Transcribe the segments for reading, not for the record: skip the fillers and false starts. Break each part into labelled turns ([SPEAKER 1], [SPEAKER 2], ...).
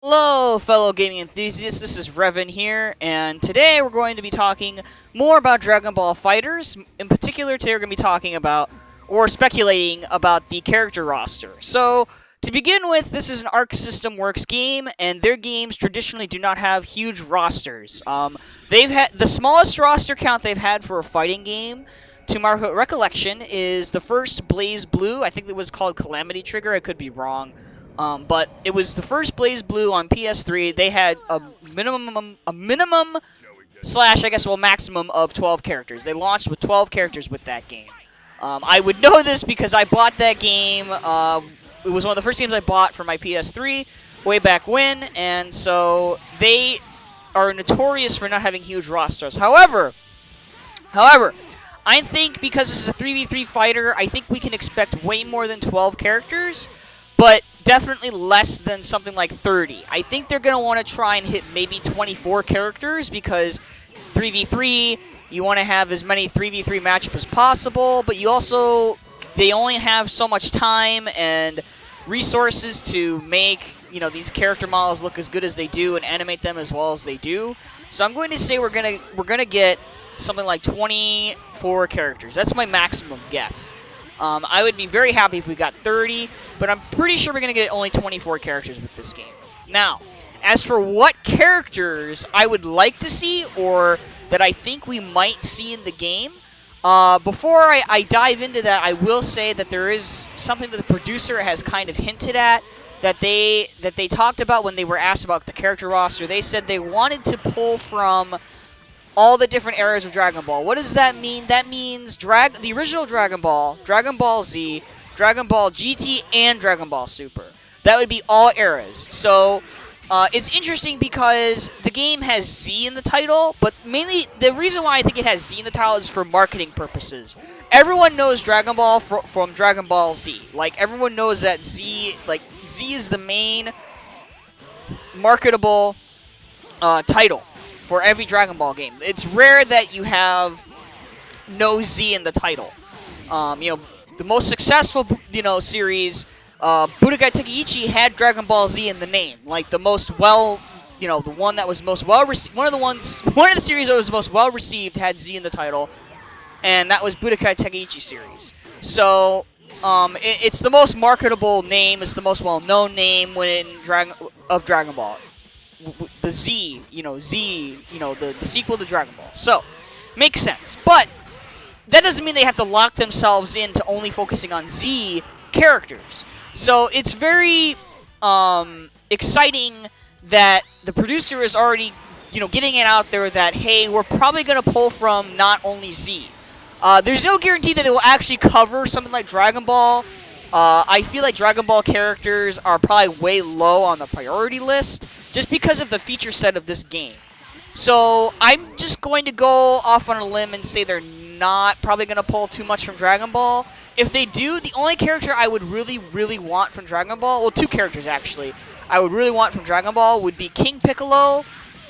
[SPEAKER 1] Hello, fellow gaming enthusiasts. This is Revan here, and today we're going to be talking more about Dragon Ball FighterZ. In particular, today we're going to be talking about, or speculating about, the character roster. So, to begin with, this is an Arc System Works game, and their games traditionally do not have huge rosters. They've had the smallest roster count they've had for a fighting game, to my recollection, is the first Blaze Blue. I think it was called Calamity Trigger. I could be wrong. But it was the first Blaze Blue on PS3. They had a minimum slash, I guess, well, maximum of 12 characters. They launched with 12 characters with that game. I would know this because I bought that game. It was one of the first games I bought for my PS3 way back when, and so they are notorious for not having huge rosters. However, I think because this is a 3v3 fighter, I think we can expect way more than 12 characters, but definitely less than something like 30. I think they're going to want to try and hit maybe 24 characters because 3v3, you want to have as many 3v3 matchups as possible, but they only have so much time and resources to make, these character models look as good as they do and animate them as well as they do. So I'm going to say we're going to get something like 24 characters. That's my maximum guess. I would be very happy if we got 30, but I'm pretty sure we're going to get only 24 characters with this game. Now, as for what characters I would like to see or that I think we might see in the game, before I dive into that, I will say that there is something that the producer has kind of hinted at that they talked about when they were asked about the character roster. They said they wanted to pull from all the different eras of Dragon Ball. What does that mean? That means the original Dragon Ball, Dragon Ball Z, Dragon Ball GT, and Dragon Ball Super. That would be all eras. So it's interesting because the game has Z in the title, but mainly the reason why I think it has Z in the title is for marketing purposes. Everyone knows Dragon Ball from Dragon Ball Z. Like, everyone knows that Z is the main marketable title for every Dragon Ball game. It's rare that you have no Z in the title. The most successful, series, Budokai Tenkaichi had Dragon Ball Z in the name. Like the one that was most well received. One of the series that was most well received had Z in the title, and that was Budokai Tenkaichi series. So it's the most marketable name. It's the most well-known name of Dragon Ball. The Z, the sequel to Dragon Ball. So, makes sense. But that doesn't mean they have to lock themselves into only focusing on Z characters. So, it's very exciting that the producer is already, getting it out there that, hey, we're probably going to pull from not only Z. There's no guarantee that it will actually cover something like Dragon Ball. I feel like Dragon Ball characters are probably way low on the priority list just because of the feature set of this game. So I'm just going to go off on a limb and say they're not probably going to pull too much from Dragon Ball. If they do, the only character I would really, really want from Dragon Ball, well, two characters actually, I would really want from Dragon Ball would be King Piccolo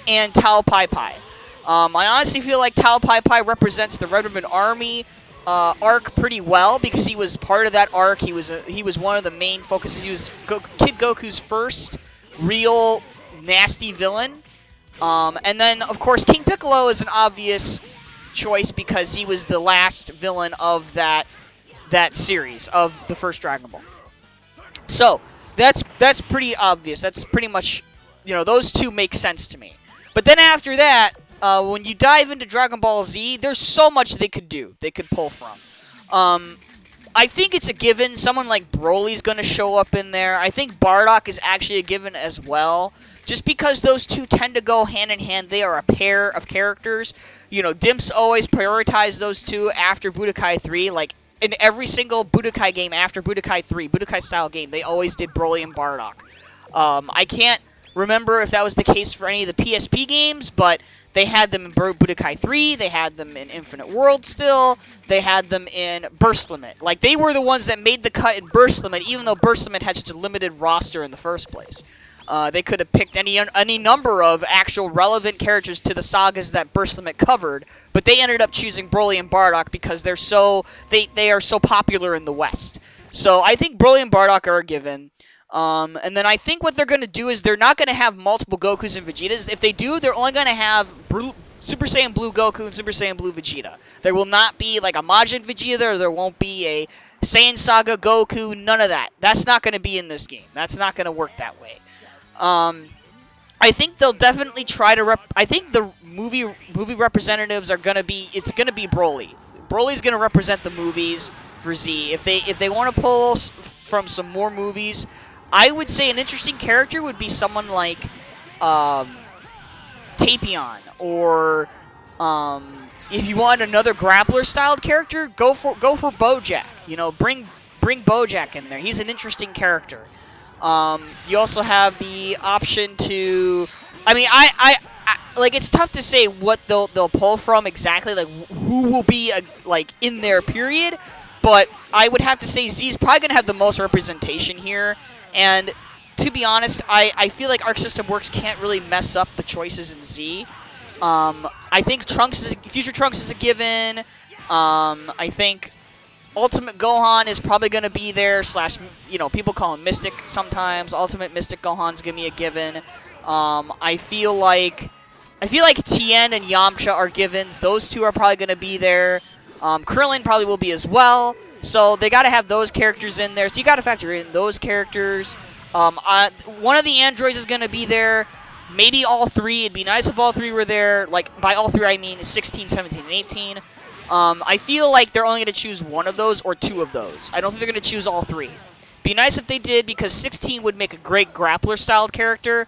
[SPEAKER 1] and Tao Pai Pai. I honestly feel like Tao Pai Pai represents the Red Ribbon Army arc pretty well because he was part of that arc. He was one of the main focuses. He was Kid Goku's first real nasty villain. And then, of course, King Piccolo is an obvious choice because he was the last villain of that series of the first Dragon Ball. So that's pretty obvious. That's pretty much, those two make sense to me. But then after that, when you dive into Dragon Ball Z, there's so much they could do. They could pull from. I think it's a given. Someone like Broly's going to show up in there. I think Bardock is actually a given as well. Just because those two tend to go hand in hand. They are a pair of characters. Dimps always prioritize those two after Budokai 3. Like, in every single Budokai game after Budokai 3, Budokai-style game, they always did Broly and Bardock. I can't remember if that was the case for any of the PSP games, but they had them in Budokai 3, they had them in Infinite World still, they had them in Burst Limit. Like, they were the ones that made the cut in Burst Limit, even though Burst Limit had such a limited roster in the first place. They could have picked any number of actual relevant characters to the sagas that Burst Limit covered, but they ended up choosing Broly and Bardock because they are so popular in the West. So I think Broly and Bardock are a given. And then I think what they're going to do is they're not going to have multiple Gokus and Vegetas. If they do, they're only going to have Super Saiyan Blue Goku and Super Saiyan Blue Vegeta. There will not be like a Majin Vegeta, or there won't be a Saiyan Saga Goku, none of that. That's not going to be in this game. That's not going to work that way. I think they'll definitely try to I think the movie representatives are going to be, it's going to be Broly. Broly's going to represent the movies for Z. If they want to pull from some more movies, I would say an interesting character would be someone like Tapion, or if you want another grappler-styled character, go for Bojack. You know, bring Bojack in there. He's an interesting character. You also have the option to, I mean, I like, it's tough to say what they'll pull from exactly, like who will be like in their period, but I would have to say Z's probably gonna have the most representation here. And to be honest, I feel like Arc System Works can't really mess up the choices in Z. I think Future Trunks is a given. I think Ultimate Gohan is probably going to be there, / you know, people call him Mystic sometimes. Ultimate Mystic Gohan's going to be a given. I feel like Tien and Yamcha are givens. Those two are probably going to be there. Krillin probably will be as well. So they got to have those characters in there. So you got to factor in those characters. One of the androids is going to be there. Maybe all three. It'd be nice if all three were there. Like, by all three, I mean 16, 17, and 18. I feel like they're only going to choose one of those or two of those. I don't think they're going to choose all three. Be nice if they did, because 16 would make a great grappler-styled character,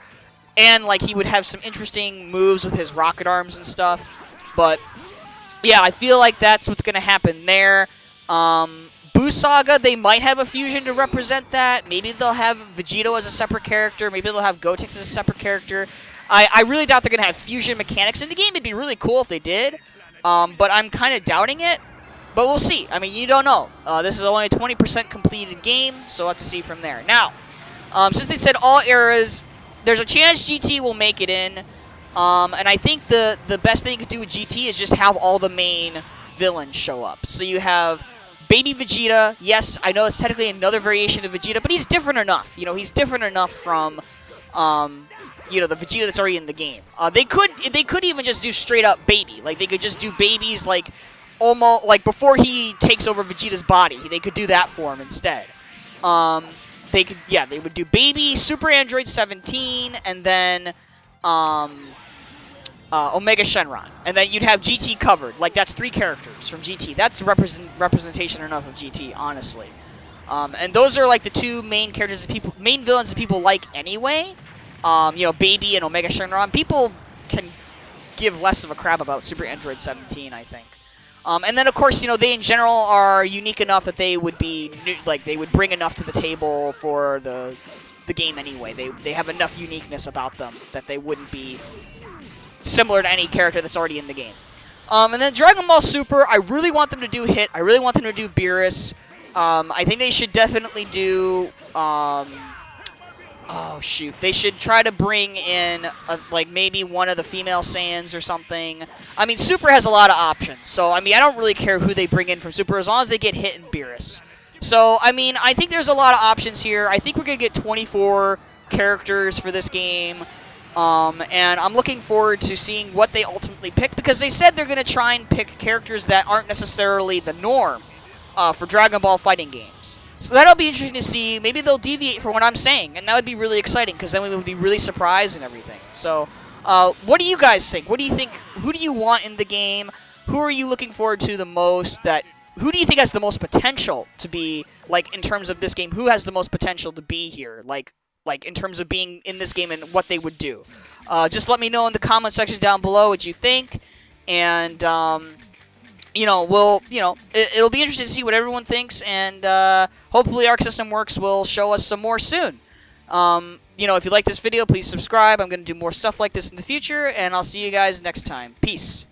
[SPEAKER 1] and like he would have some interesting moves with his rocket arms and stuff. But yeah, I feel like that's what's going to happen there. Buu Saga, they might have a fusion to represent that. Maybe they'll have Vegito as a separate character. Maybe they'll have Gotenks as a separate character. I really doubt they're going to have fusion mechanics in the game. It'd be really cool if they did. But I'm kind of doubting it. But we'll see. I mean, you don't know. This is only a 20% completed game, so we'll have to see from there. Now, since they said all eras, there's a chance GT will make it in. And I think the best thing you could do with GT is just have all the main villains show up. So you have Baby Vegeta. Yes, I know it's technically another variation of Vegeta, but he's different enough. You know, he's different enough from you know, the Vegeta that's already in the game. They could even just do straight up Baby. Like, they could just do Babies, like, almost, like, before he takes over Vegeta's body. They could do that for him instead. They would do Baby, Super Android 17, and then, Omega Shenron. And then you'd have GT covered. Like, that's 3 characters from GT. That's representation enough of GT, honestly. And those are, like, the 2 main characters that main villains that people like anyway. You know, Baby and Omega Shenron. People can give less of a crap about Super Android 17, I think. And then, of course, you know, they in general are unique enough that they would be, like, they would bring enough to the table for the game anyway. They have enough uniqueness about them that they wouldn't be similar to any character that's already in the game. And then Dragon Ball Super, I really want them to do Hit. I really want them to do Beerus. I think they should definitely do... oh, shoot. They should try to bring in, like, maybe one of the female Saiyans or something. I mean, Super has a lot of options. So, I mean, I don't really care who they bring in from Super as long as they get Hit and Beerus. So, I mean, I think there's a lot of options here. I think we're going to get 24 characters for this game. And I'm looking forward to seeing what they ultimately pick, because they said they're going to try and pick characters that aren't necessarily the norm for Dragon Ball fighting games. So that'll be interesting to see. Maybe they'll deviate from what I'm saying, and that would be really exciting, because then we would be really surprised and everything. So, what do you guys think? What do you think? Who do you want in the game? Who are you looking forward to the most? Who do you think has the most potential to be, like, in terms of this game? Who has the most potential to be here? Like in terms of being in this game and what they would do. Just let me know in the comment section down below what you think, and you know, it'll be interesting to see what everyone thinks, and hopefully Arc System Works will show us some more soon. You know, if you like this video, please subscribe. I'm going to do more stuff like this in the future, and I'll see you guys next time. Peace.